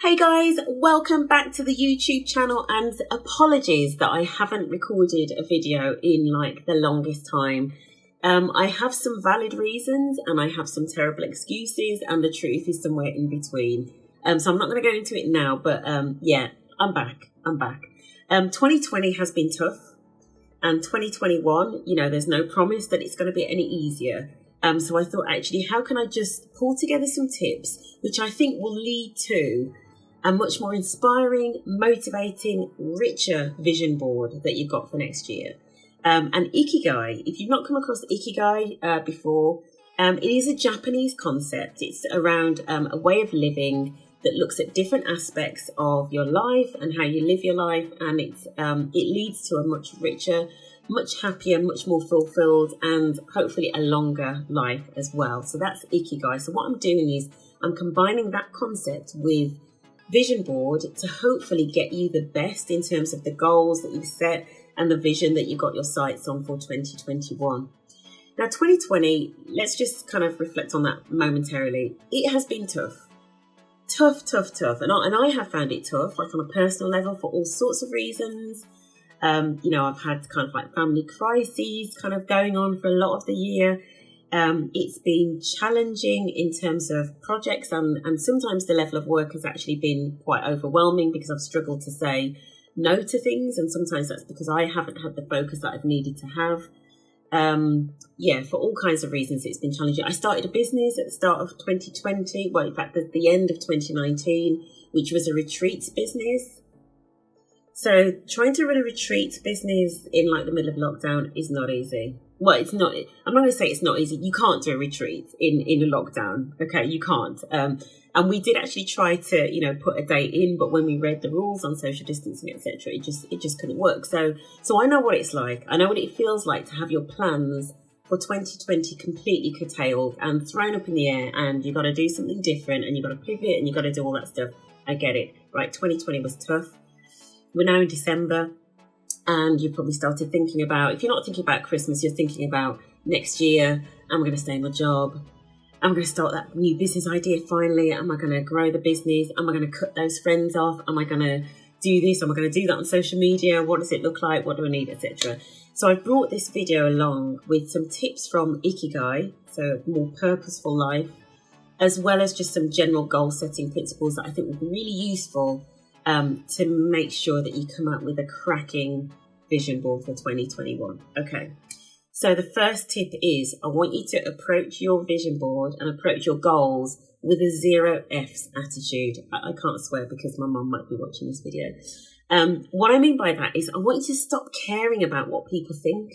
Hey guys, welcome back to the YouTube channel, and apologies that I haven't recorded a video in like the longest time. I have some valid reasons and I have some terrible excuses, and the truth is somewhere in between. So I'm not going to go into it now, but yeah, I'm back. 2020 has been tough, and 2021, there's no promise that it's going to be any easier. So I thought, actually, how can I just pull together some tips which I think will lead to a much more inspiring, motivating, richer vision board that you've got for next year. And Ikigai, if you've not come across Ikigai before, it is a Japanese concept. It's around a way of living that looks at different aspects of your life and how you live your life, and it leads to a much richer, much happier, much more fulfilled, and hopefully a longer life as well. So that's Ikigai. So what I'm doing is I'm combining that concept with vision board to hopefully get you the best in terms of the goals that you've set and the vision that you've got your sights on for 2021. Now, 2020, let's just kind of reflect on that momentarily. It has been tough. And I have found it tough, like on a personal level, for all sorts of reasons. I've had kind of like family crises kind of going on for a lot of the year. It's been challenging in terms of projects, and sometimes the level of work has actually been quite overwhelming because I've struggled to say no to things, and sometimes that's because I haven't had the focus that I've needed to have. For all kinds of reasons, it's been challenging. I started a business at the start of 2020, well, in fact, at the end of 2019, which was a retreats business. So trying to run a retreats business in like the middle of lockdown is not easy. Well, it's not. I'm not going to say it's not easy. You can't do a retreat in a lockdown. Okay, you can't. And we did actually try to, put a date in, but when we read the rules on social distancing, etc., it just couldn't work. So I know what it's like. I know what it feels like to have your plans for 2020 completely curtailed and thrown up in the air, and you've got to do something different, and you've got to pivot, and you've got to do all that stuff. I get it. Right, 2020 was tough. We're now in December. And you've probably started thinking about, if you're not thinking about Christmas, you're thinking about next year. Am I going to stay in my job? Am I going to start that new business idea finally? Am I going to grow the business? Am I going to cut those friends off? Am I going to do this? Am I going to do that on social media? What does it look like? What do I need, etc.? So I've brought this video along with some tips from Ikigai, so a more purposeful life, as well as just some general goal setting principles that I think will be really useful to make sure that you come up with a cracking vision board for 2021. Okay, so the first tip is I want you to approach your vision board and approach your goals with a 0 F's attitude. I can't swear because my mum might be watching this video. What I mean by that is I want you to stop caring about what people think.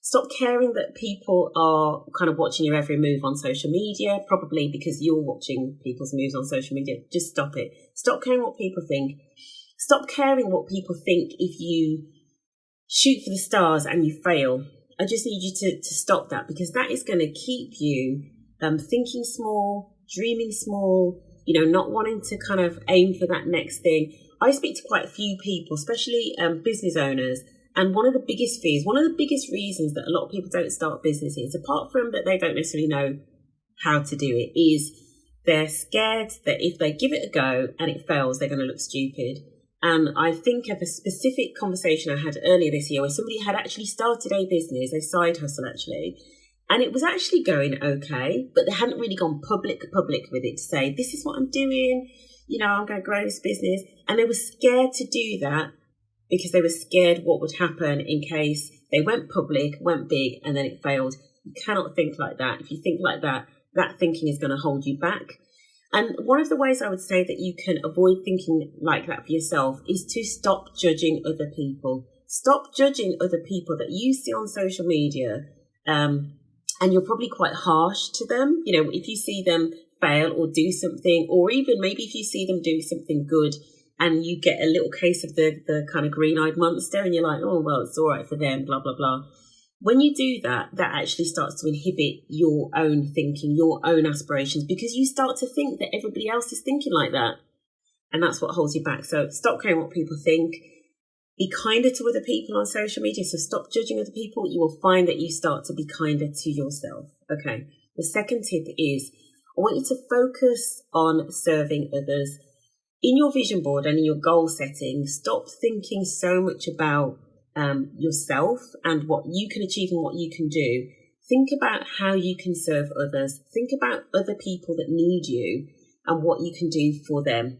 Stop caring that people are kind of watching your every move on social media, probably because you're watching people's moves on social media. Just stop it. Stop caring what people think. Stop caring what people think if you shoot for the stars and you fail. I just need you to stop that, because that is going to keep you thinking small, dreaming small, not wanting to kind of aim for that next thing. I speak to quite a few people, especially business owners. And one of the biggest fears, one of the biggest reasons that a lot of people don't start businesses, apart from that they don't necessarily know how to do it, is they're scared that if they give it a go and it fails, they're going to look stupid. And I think of a specific conversation I had earlier this year where somebody had actually started a business, a side hustle actually, and it was actually going okay, but they hadn't really gone public with it to say, this is what I'm doing, I'm going to grow this business. And they were scared to do that, because they were scared what would happen in case they went public, went big, and then it failed. You cannot think like that. If you think like that, that thinking is going to hold you back. And one of the ways I would say that you can avoid thinking like that for yourself is to stop judging other people. Stop judging other people that you see on social media, and you're probably quite harsh to them. If you see them fail or do something, or even maybe if you see them do something good, and you get a little case of the kind of green-eyed monster, and you're like, oh, well, it's all right for them, blah, blah, blah. When you do that, that actually starts to inhibit your own thinking, your own aspirations, because you start to think that everybody else is thinking like that. And that's what holds you back. So stop caring what people think. Be kinder to other people on social media. So stop judging other people. You will find that you start to be kinder to yourself. Okay. The second tip is I want you to focus on serving others. in your vision board and in your goal setting, stop thinking so much about yourself and what you can achieve and what you can do. Think about how you can serve others. Think about other people that need you and what you can do for them.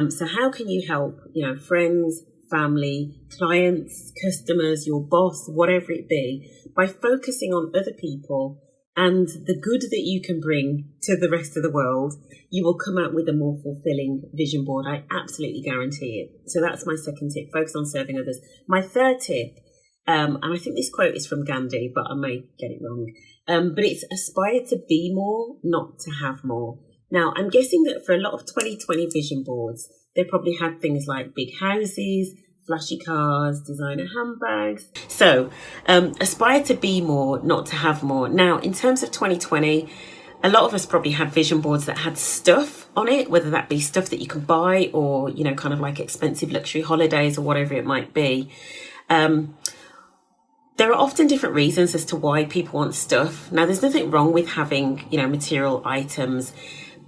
So how can you help, friends, family, clients, customers, your boss, whatever it be, by focusing on other people and the good that you can bring to the rest of the world, you will come out with a more fulfilling vision board. I absolutely guarantee it. So that's my second tip, focus on serving others. My third tip, and I think this quote is from Gandhi, but I may get it wrong, but it's aspire to be more, not to have more. Now, I'm guessing that for a lot of 2020 vision boards, they probably had things like big houses, flashy cars, designer handbags. So aspire to be more, not to have more. Now, in terms of 2020, a lot of us probably had vision boards that had stuff on it, whether that be stuff that you can buy or, kind of like expensive luxury holidays or whatever it might be. There are often different reasons as to why people want stuff. Now, there's nothing wrong with having, material items.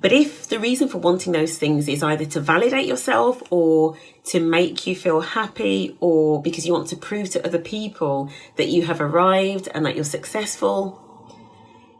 But if the reason for wanting those things is either to validate yourself or to make you feel happy or because you want to prove to other people that you have arrived and that you're successful,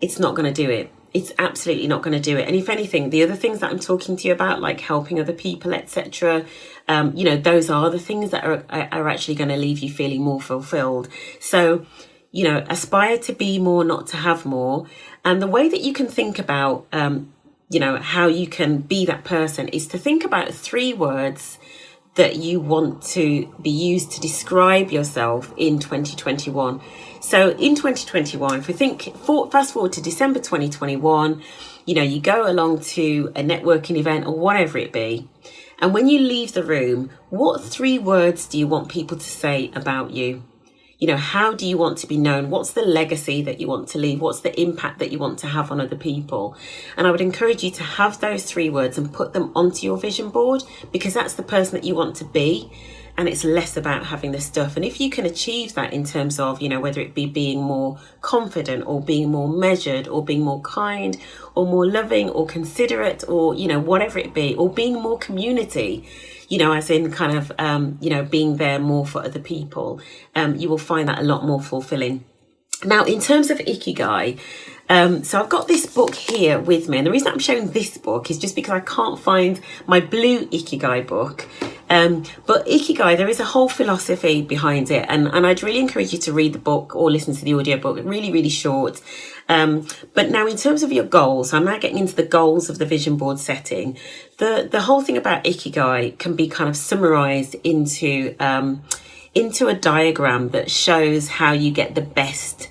it's not going to do it. It's absolutely not going to do it. And if anything, the other things that I'm talking to you about, like helping other people, etc., those are the things that are actually going to leave you feeling more fulfilled. So, aspire to be more, not to have more. And the way that you can think about, how you can be that person is to think about 3 words that you want to be used to describe yourself in 2021. So in 2021, if we think fast forward to December 2021, you go along to a networking event or whatever it be. And when you leave the room, what 3 words do you want people to say about you? How do you want to be known? What's the legacy that you want to leave? What's the impact that you want to have on other people? And I would encourage you to have those 3 words and put them onto your vision board, because that's the person that you want to be. And it's less about having the stuff. And if you can achieve that in terms of, whether it be being more confident or being more measured or being more kind or more loving or considerate or, whatever it be, or being more community, as in kind of, being there more for other people, you will find that a lot more fulfilling. Now, in terms of Ikigai, so I've got this book here with me. And the reason I'm showing this book is just because I can't find my blue Ikigai book. But Ikigai, there is a whole philosophy behind it. And I'd really encourage you to read the book or listen to the audiobook. Really, really short. But now in terms of your goals, I'm now getting into the goals of the vision board setting. The whole thing about Ikigai can be kind of summarized into a diagram that shows how you get the best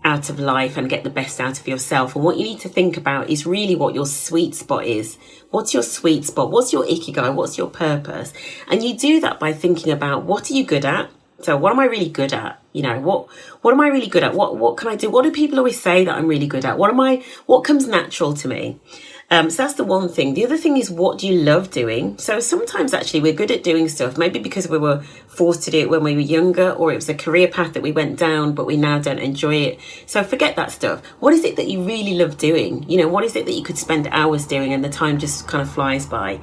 out of life and get the best out of yourself. And what you need to think about is really what your sweet spot is. What's your sweet spot? What's your Ikigai? What's your purpose? And you do that by thinking about, what are you good at? So what am I really good at? What am I really good at? What can I do? What do people always say that I'm really good at? What comes natural to me? So that's the one thing. The other thing is, what do you love doing? So sometimes actually we're good at doing stuff, maybe because we were forced to do it when we were younger, or it was a career path that we went down, but we now don't enjoy it. So forget that stuff. What is it that you really love doing? What is it that you could spend hours doing and the time just kind of flies by?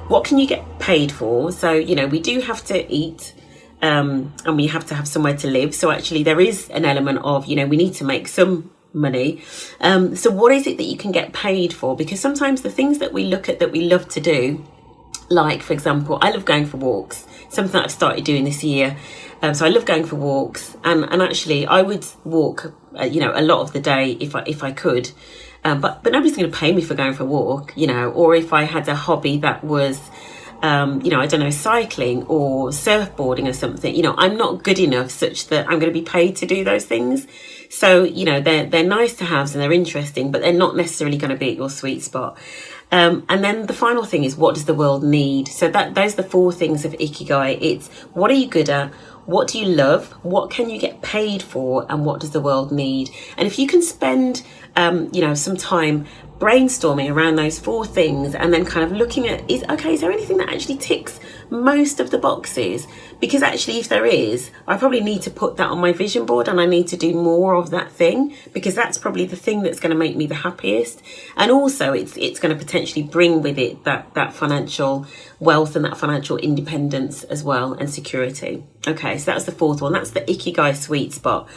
What can you get paid for? So, we do have to eat. And we have to have somewhere to live. So actually there is an element of, we need to make some money. So what is it that you can get paid for? Because sometimes the things that we look at that we love to do, like, for example, I love going for walks, something that I've started doing this year. So I love going for walks, and actually I would walk, a lot of the day if I could. But nobody's going to pay me for going for a walk, or if I had a hobby that was, I don't know, cycling or surfboarding or something, I'm not good enough such that I'm going to be paid to do those things. So, they're nice to have and they're interesting, but they're not necessarily going to be at your sweet spot. And then the final thing is, what does the world need? So those are the 4 things of Ikigai. It's, what are you good at? What do you love? What can you get paid for? And what does the world need? And if you can spend, some time brainstorming around those 4 things and then kind of looking at, is there anything that actually ticks most of the boxes, because actually if there is, I probably need to put that on my vision board, and I need to do more of that thing, because that's probably the thing that's going to make me the happiest. And also it's going to potentially bring with it that financial wealth and that financial independence as well, and security. Okay, so that's the fourth one. That's the Ikigai sweet spot.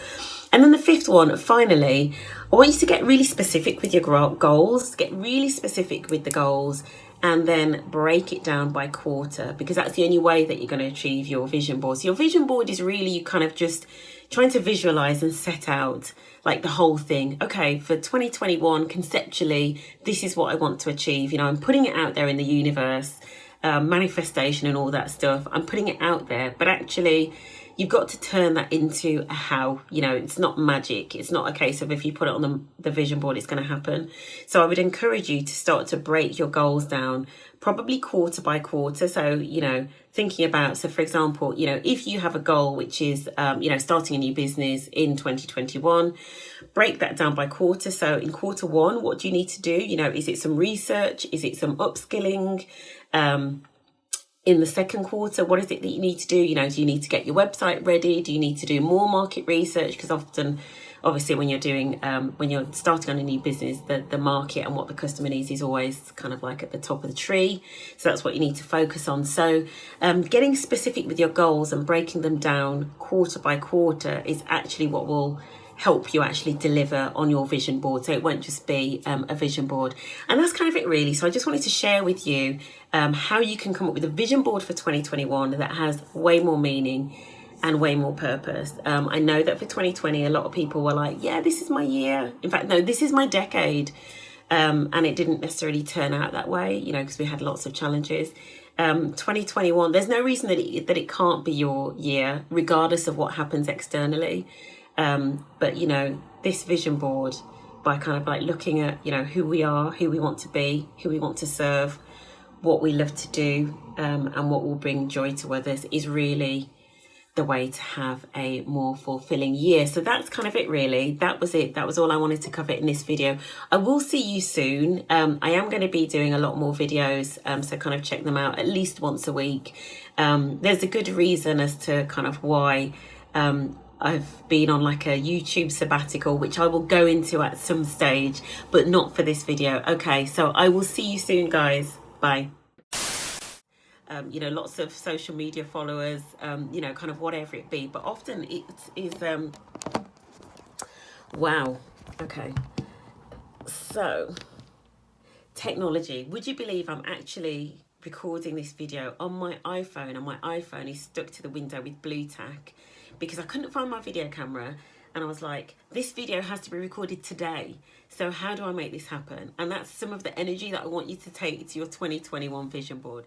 And then the fifth one, finally, I want you to get really specific with your goals, get really specific with the goals, and then break it down by quarter, because that's the only way that you're going to achieve your vision board. So your vision board is really you kind of just trying to visualize and set out like the whole thing. Okay, for 2021, conceptually, this is what I want to achieve. You know, I'm putting it out there in the universe, manifestation and all that stuff. I'm putting it out there, but actually you've got to turn that into a how. You know, it's not magic. It's not a case of if you put it on the vision board, it's going to happen. So I would encourage you to start to break your goals down, probably quarter by quarter. So, you know, thinking about, so for example, you know, if you have a goal, which is, you know, starting a new business in 2021, break that down by quarter. So in quarter one, what do you need to do? You know, is it some research? Is it some upskilling? In the second quarter, what is it that you need to do? You know, do you need to get your website ready? Do you need to do more market research? Because often, obviously, when you're doing, when you're starting on a new business, the market and what the customer needs is always kind of like at the top of the tree. So that's what you need to focus on. So getting specific with your goals and breaking them down quarter by quarter is actually what will help you actually deliver on your vision board. So it won't just be a vision board. And that's kind of it really. So I just wanted to share with you how you can come up with a vision board for 2021 that has way more meaning and way more purpose. I know that for 2020, a lot of people were like, yeah, this is my year. In fact, no, this is my decade. And it didn't necessarily turn out that way, you know, because we had lots of challenges. 2021, there's no reason that it can't be your year, regardless of what happens externally. But, you know, this vision board, by kind of like looking at, you know, who we are, who we want to be, who we want to serve, what we love to do, and what will bring joy to others, is really the way to have a more fulfilling year. So that's kind of it really. That was it. That was all I wanted to cover in this video. I will see you soon. I am going to be doing a lot more videos, so kind of check them out at least once a week. There's a good reason as to kind of why I've been on like a YouTube sabbatical, which I will go into at some stage, but not for this video. Okay, so I will see you soon, guys. Bye. You know, lots of social media followers, you know, kind of whatever it be, but often it is, wow. Okay. So, technology. Would you believe I'm actually recording this video on my iPhone, and my iPhone is stuck to the window with blue tack because I couldn't find my video camera, and I was like, this video has to be recorded today. So how do I make this happen? And that's some of the energy that I want you to take to your 2021 vision board.